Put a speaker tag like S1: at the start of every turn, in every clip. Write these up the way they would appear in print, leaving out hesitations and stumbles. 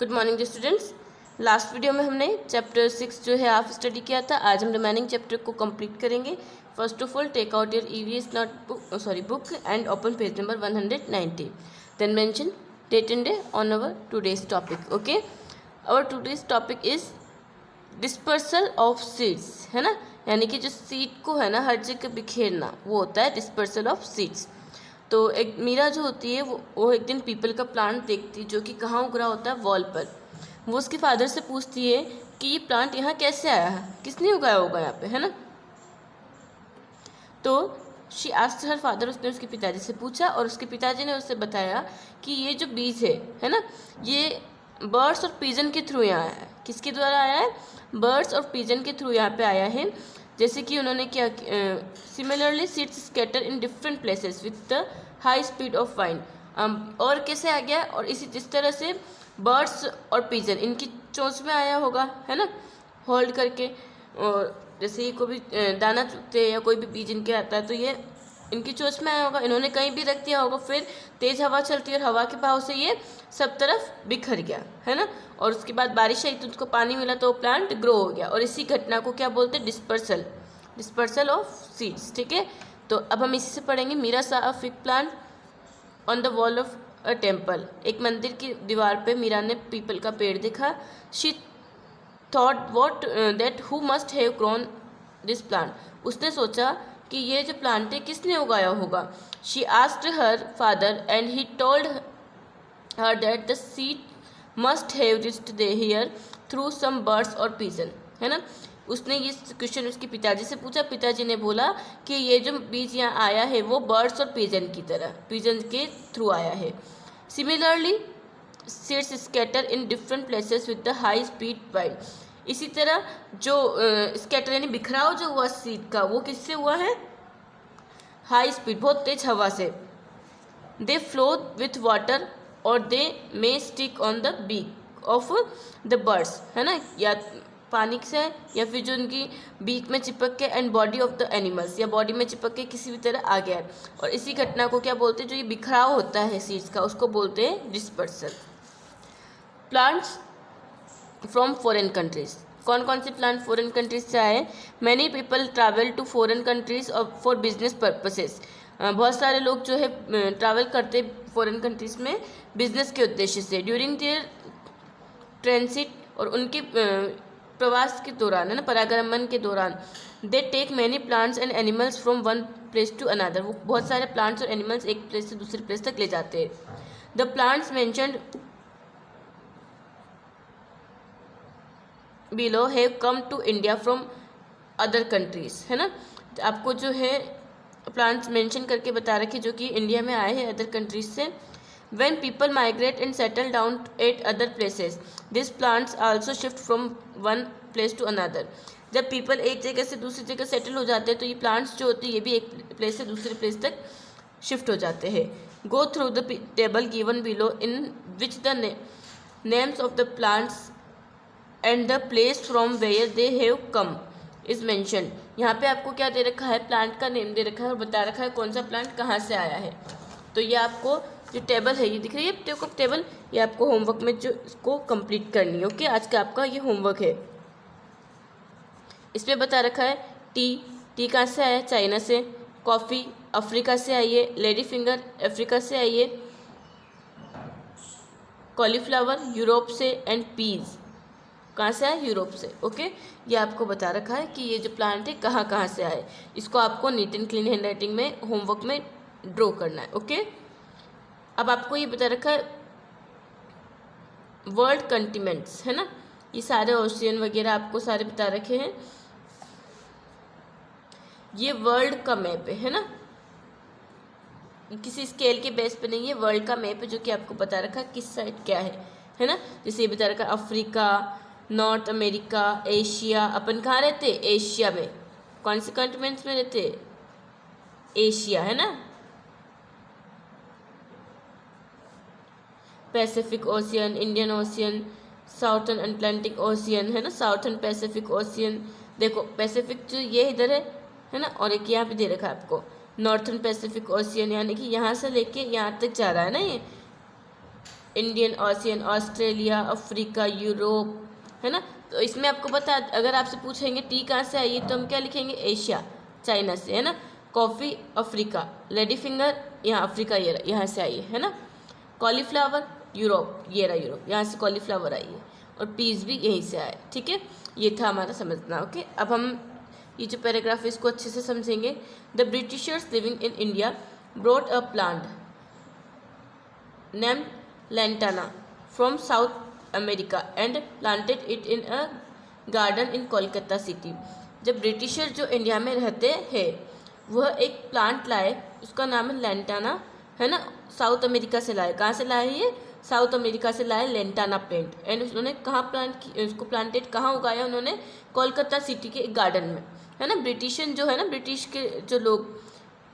S1: Good morning students. Last video में हमने chapter 6 जो है हाफ स्टडी किया था। आज हम रिमेनिंग चैप्टर को कंप्लीट करेंगे। First of all take out your EVS book and open page number 190। Then mention date and day on our today's topic. Okay, our today's topic is dispersal of seeds, है ना, यानी कि जो seed को है ना हर जगह बिखेरना, वो होता है डिस्पर्सल ऑफ सीड्स। तो एक मीरा जो होती है वो एक दिन पीपल का प्लांट देखती जो कि कहाँ उग रहा होता है, वॉल पर। वो उसके फादर से पूछती है कि ये प्लांट यहाँ कैसे आया है, किसने उगाया होगा यहाँ पे, है ना। तो शी आस्क्ड हर फादर, उसने उसके पिताजी से पूछा और उसके पिताजी ने उससे बताया कि ये जो बीज है ना, ये बर्ड्स और पिजन के थ्रू यहाँ आया है। किसके द्वारा आया है? बर्ड्स और पिजन के थ्रू यहाँ पे आया है। जैसे कि उन्होंने क्या, similarly seeds scatter in different places with the high speed of wind. और कैसे आ गया? और इसी जिस तरह से बर्ड्स और पिजन इनकी चोंच में आया होगा, है ना, होल्ड करके। और जैसे ये कोई भी दाना चुगते या कोई भी बीज इनके आता है तो ये इनकी चोंच में आया होगा, इन्होंने कहीं भी रख दिया होगा, फिर तेज़ हवा चलती है और हवा के बहाव से ये सब तरफ बिखर गया, है ना। और उसके बाद बारिश आई तो उसको पानी मिला तो प्लांट ग्रो हो गया। और इसी घटना को क्या बोलते हैं? Dispersal of seeds. ठीक है, तो अब हम इसी से पढ़ेंगे। Meera saw a fig plant on the wall of a temple. एक मंदिर की दीवार पे मीरा ने पीपल का पेड़ देखा। She thought what that who must have grown this plant. उसने सोचा कि ये जो प्लांट है किसने उगाया होगा। She asked her father and he told her that the seed must have reached here through some birds और पिजन, है ना। उसने ये क्वेश्चन उसके पिताजी से पूछा। पिताजी ने बोला कि ये जो बीज यहाँ आया है वो बर्ड्स और पिजन के थ्रू आया है। Similarly seeds scatter in different places with the high speed wind. इसी तरह जो स्कैटर यानी बिखराव जो हुआ सीड का, वो किससे हुआ है? हाई स्पीड, बहुत तेज हवा से। दे फ्लो विथ वाटर और they may stick on the beak of the birds, है ना, या पानी से या फिर जो उनकी बीक में चिपक के, and body of the animals, या बॉडी में चिपक के किसी भी तरह आ गया है। और इसी घटना को क्या बोलते हैं? जो ये बिखराव होता है सीड्स का, उसको बोलते हैं dispersal. Plants from foreign countries. कौन कौन से प्लांट फॉरेन कंट्रीज से आए? Many people travel to foreign countries for business purposes. बहुत सारे लोग जो है ट्रैवल करते फॉरेन कंट्रीज में बिजनेस के उद्देश्य से। ड्यूरिंग देयर ट्रांसिट, और उनके प्रवास के दौरान, है ना, परागमन के दौरान, they take many plants and animals from one place to another. वो बहुत सारे प्लांट्स और एनिमल्स एक प्लेस से दूसरे प्लेस तक ले जाते हैं। The plants mentioned below have come to India from other countries, है ना। आपको जो है प्लांट्स मेंशन करके बता रखे जो कि इंडिया में आए हैं अदर कंट्रीज से। When people migrate and settle down at other places, these plants also shift from one place to another. जब पीपल एक जगह से दूसरी जगह सेटल हो जाते हैं तो ये प्लांट्स जो होती है ये भी एक प्लेस से दूसरे प्लेस तक शिफ्ट हो जाते हैं। Go through the table given below in which the names of the plants and the place from where they have come is mention. यहाँ पे आपको क्या दे रखा है? प्लांट का नेम दे रखा है और बता रखा है कौन सा प्लांट कहाँ से आया है। तो ये आपको जो टेबल है ये दिख रही है आपको टेबल, ये आपको होमवर्क में जो इसको कंप्लीट करनी है। ओके, आज का आपका ये होमवर्क है। इसमें बता रखा है टी कहाँ से आया? चाइना से। कॉफ़ी अफ्रीका से आई है। लेडी फिंगर अफ्रीका से आई है। कॉलीफ्लावर यूरोप से। एंड पीज कहाँ से आया? यूरोप से। ओके, ये आपको बता रखा है कि ये जो प्लांट है कहाँ कहाँ से आए। इसको आपको neat and clean hand writing में होमवर्क में ड्रॉ करना है। ओके, अब आपको ये बता रखा है वर्ल्ड कंटिनेंट्स, है ना, ये सारे ओशियन वगैरह आपको सारे बता रखे हैं। ये वर्ल्ड का मैप है ना, किसी स्केल के बेस पे नहीं है, वर्ल्ड का मैप है जो कि आपको बता रखा है किस साइड क्या है ना। जैसे ये बता रखा है अफ्रीका, नॉर्थ अमेरिका, एशिया। अपन कहाँ रहते? एशिया में। कौन से कॉन्टिनेंट्स में रहते? एशिया, है ना। Pacific ocean, Indian ocean, southern Atlantic ocean, है ना, साउथर्न पैसिफिक ओशियन। देखो पैसिफिक जो ये इधर है ना, और एक यहाँ पे दे रखा है आपको नॉर्थर्न पैसिफिक ओशियन, यानी कि यहाँ से लेके यहाँ तक जा रहा है ना ये। Indian ocean, Australia, Africa, Europe, है ना। तो इसमें आपको पता, अगर आपसे पूछेंगे टी कहाँ से आई है तो हम क्या लिखेंगे, एशिया, चाइना से, है ना। कॉफ़ी अफ्रीका, लेडी फिंगर यहाँ अफ्रीका, ये यहाँ से आई है ना। कॉलीफ्लावर यूरोप, ये रहा यूरोप, यहाँ से कॉलीफ्लावर आई है। और पीस भी यहीं से आए, ठीक है। ये था हमारा समझना, ओके। अब हम ये जो पैराग्राफ है इसको अच्छे से समझेंगे। The Britishers living in India brought a plant named lantana from south America and planted it in a garden in Kolkata city. जब ब्रिटिशर जो इंडिया में रहते हैं वह एक प्लांट लाए, उसका नाम है लैंटाना, है ना। साउथ अमेरिका से लाए, कहाँ से लाए ये, साउथ अमेरिका से लाए लैंटाना प्लांट। एंड उन्होंने कहाँ प्लांट की, उसको प्लांटेड कहाँ उगाया उन्होंने, कोलकाता सिटी के एक गार्डन में, है ना। ब्रिटिशन जो है ना, ब्रिटिश के जो लोग,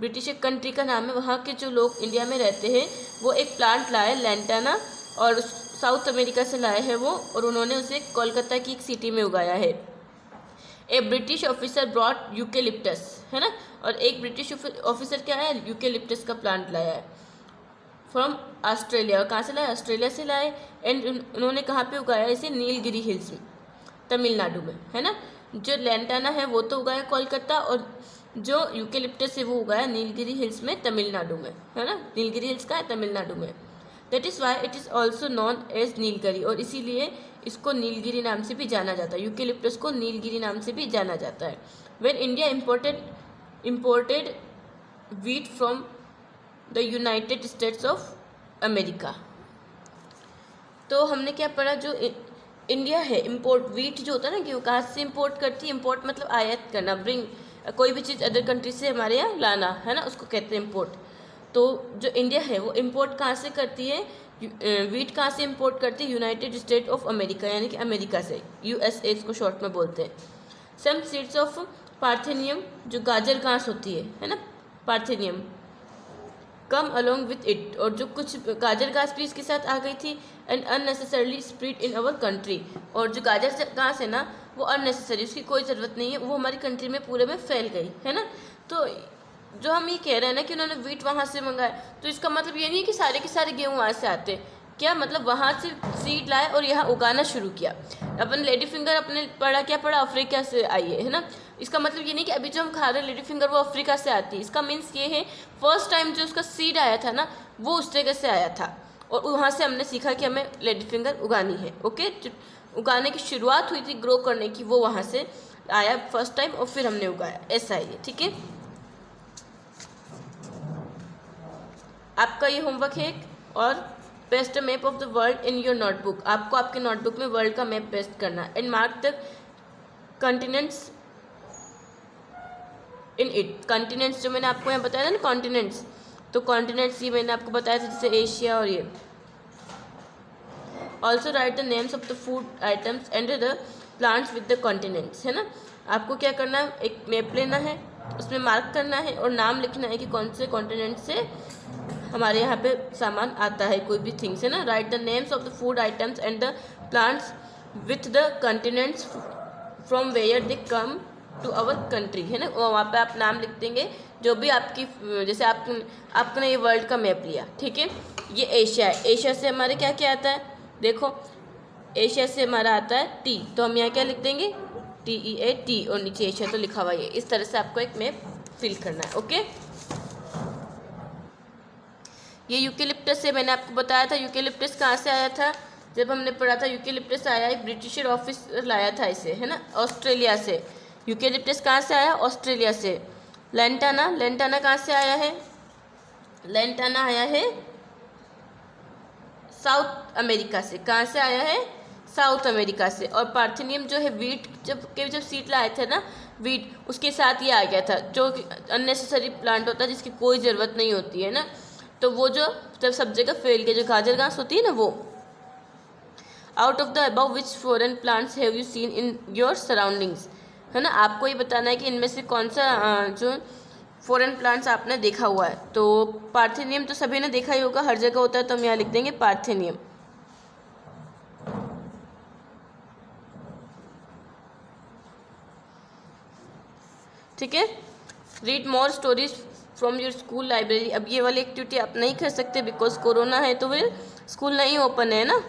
S1: ब्रिटिश एक कंट्री का नाम है, वहाँ के जो लोग इंडिया में रहते हैं वो एक प्लांट लाए लैंटाना, और साउथ अमेरिका से लाए हैं वो, और उन्होंने उसे कोलकाता की एक सिटी में उगाया है। ए ब्रिटिश ऑफिसर ब्रॉट यूकेलिप्टस, है ना। और एक ब्रिटिश ऑफिसर क्या है, यूकेलिप्टस का प्लांट लाया है फ्रॉम ऑस्ट्रेलिया। और कहाँ से लाए, ऑस्ट्रेलिया से लाए। एंड उन्होंने कहाँ पे उगाया इसे, नीलगिरी हिल्स में, तमिलनाडु में, है ना। जो लैंटाना है वो तो उगाया कोलकाता, और जो यूकेलिप्टस है वो उगाया नीलगिरी हिल्स में, तमिलनाडु में, है ना। नीलगिरी हिल्स का है, तमिलनाडु में। That is why it is also known as Nilgiri, और इसीलिए इसको नीलगिरी नाम से भी जाना जाता है, यूकेलिप्टस को नीलगिरी नाम से भी जाना जाता है। When India imported wheat from the United states of America. तो हमने क्या पढ़ा, जो इंडिया है, इम्पोर्ट वीट जो होता है ना, कि वो कहाँ से इम्पोर्ट करती है, इम्पोर्ट मतलब आयात करना, ब्रिंग कोई भी चीज़ अदर कंट्री से हमारे यहाँ लाना, है ना, उसको कहते हैं इम्पोर्ट। तो जो इंडिया है वो इम्पोर्ट कहाँ से करती है, वीट कहाँ से इम्पोर्ट करती है, यूनाइटेड स्टेट ऑफ अमेरिका, यानी कि अमेरिका से, यूएसए इसको शॉर्ट में बोलते हैं। सम सीड्स ऑफ पार्थेनियम, जो गाजर घास होती है ना, parthenium, come along with it, और जो कुछ गाजर घास भी इसके साथ आ गई थी। And unnecessarily spread in our country, और जो गाजर घास है ना वो अननेसेसरी, उसकी कोई ज़रूरत नहीं है, वो हमारी कंट्री में पूरे में फैल गई, है ना। तो जो हम ये कह रहे हैं ना कि उन्होंने वीट वहाँ से मंगाया, तो इसका मतलब ये नहीं है कि सारे के सारे गेहूँ वहाँ से आते, क्या मतलब वहाँ से सीड लाए और यहाँ उगाना शुरू किया। अपन लेडी फिंगर अपने पढ़ा, क्या पढ़ा, अफ्रीका से आई है ना। इसका मतलब ये नहीं कि अभी जो हम खा रहे हैं लेडी फिंगर वो अफ्रीका से आती है, इसका मीन्स ये है फर्स्ट टाइम जो उसका सीड आया था ना वो उस जगह से आया था, और वहाँ से हमने सीखा कि हमें लेडी फिंगर उगानी है, ओके। उगाने की शुरुआत हुई थी, ग्रो करने की, वो वहाँ से आया फर्स्ट टाइम, और फिर हमने उगाया, ऐसा ही है, ठीक है। आपका ये होमवर्क है। और paste a map of the world in your notebook, आपको आपके नोटबुक में वर्ल्ड का मैप पेस्ट करना है। And mark the continents in it, continents जो मैंने आपको यहाँ बताया था ना, कॉन्टिनेंट्स, तो कॉन्टिनेंट्स ये मैंने आपको बताया था, जैसे एशिया, और ये। Also right the names of the food items and the plants with the continents, है ना। आपको क्या करना है, एक मैप लेना है, उसमें मार्क करना है और नाम लिखना है कि कौन से कॉन्टिनेंट से हमारे यहाँ पे सामान आता है, कोई भी थिंग्स, है ना। Write the names of the food items and the plants with the continents from where they come to our country, है ना। वहाँ पे आप नाम लिख देंगे जो भी आपकी, जैसे आपने ये वर्ल्ड का मैप लिया, ठीक है। ये एशिया है, एशिया से हमारे क्या क्या आता है, देखो एशिया से हमारा आता है टी, तो हम यहाँ क्या लिख देंगे, TEA, और नीचे एशिया तो लिखा हुआ है। इस तरह से आपको एक मैप फिल करना है, ओके। ये यूकेलिप्टस से मैंने आपको बताया था, यूकेलिप्टस कहाँ से आया था, जब हमने पढ़ा था यूकेलिप्टस आया एक ब्रिटिशर ऑफिसर लाया था इसे, है ना, ऑस्ट्रेलिया से। यूकेलिप्टस कहाँ से आया, ऑस्ट्रेलिया से। लैंटाना कहाँ से आया है, लैंटाना आया है साउथ अमेरिका से। कहाँ से आया है, साउथ अमेरिका से। और पार्थेनियम जो है वीट जब सीड लाए थे ना, वीट उसके साथ ये आ गया था, जो अननेसेसरी प्लांट होता है जिसकी कोई ज़रूरत नहीं होती है ना, तो वो जो जब सब जगह फैल गया, जो गाजर घास होती है ना वो। Out of the above which foreign plants have you seen in your surroundings, है ना। आपको ये बताना है कि इनमें से कौन सा जो फॉरेन प्लांट्स आपने देखा हुआ है। तो पार्थेनियम तो सभी ने देखा ही होगा, हर जगह होता है, तो हम यहाँ लिख देंगे पार्थेनियम, ठीक है। Read more stories from your school library. अब ये वाली एक्टिविटी आप नहीं कर सकते बिकॉज कोरोना है, तो फिर स्कूल नहीं ओपन है ना,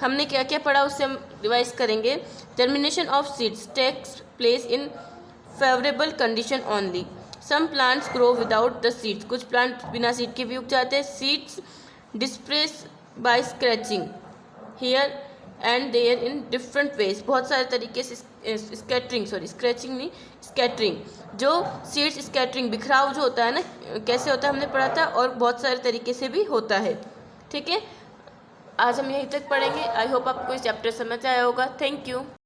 S1: हमने क्या क्या पढ़ा उससे हम रिवाइज करेंगे। Germination of seeds takes place in favourable condition only. Some plants grow without the seeds, कुछ प्लांट बिना सीड के भी उग जाते हैं। Seeds disperse by scratching here and there in different ways, बहुत सारे तरीके से स्क्रैचिंग नहीं, स्कैटरिंग, जो सीड्स स्कैटरिंग बिखराव जो होता है ना, कैसे होता है हमने पढ़ा था, और बहुत सारे तरीके से भी होता है। ठीक है, आज हम यहीं तक पढ़ेंगे। आई होप आपको इस चैप्टर समझ आया होगा। Thank you.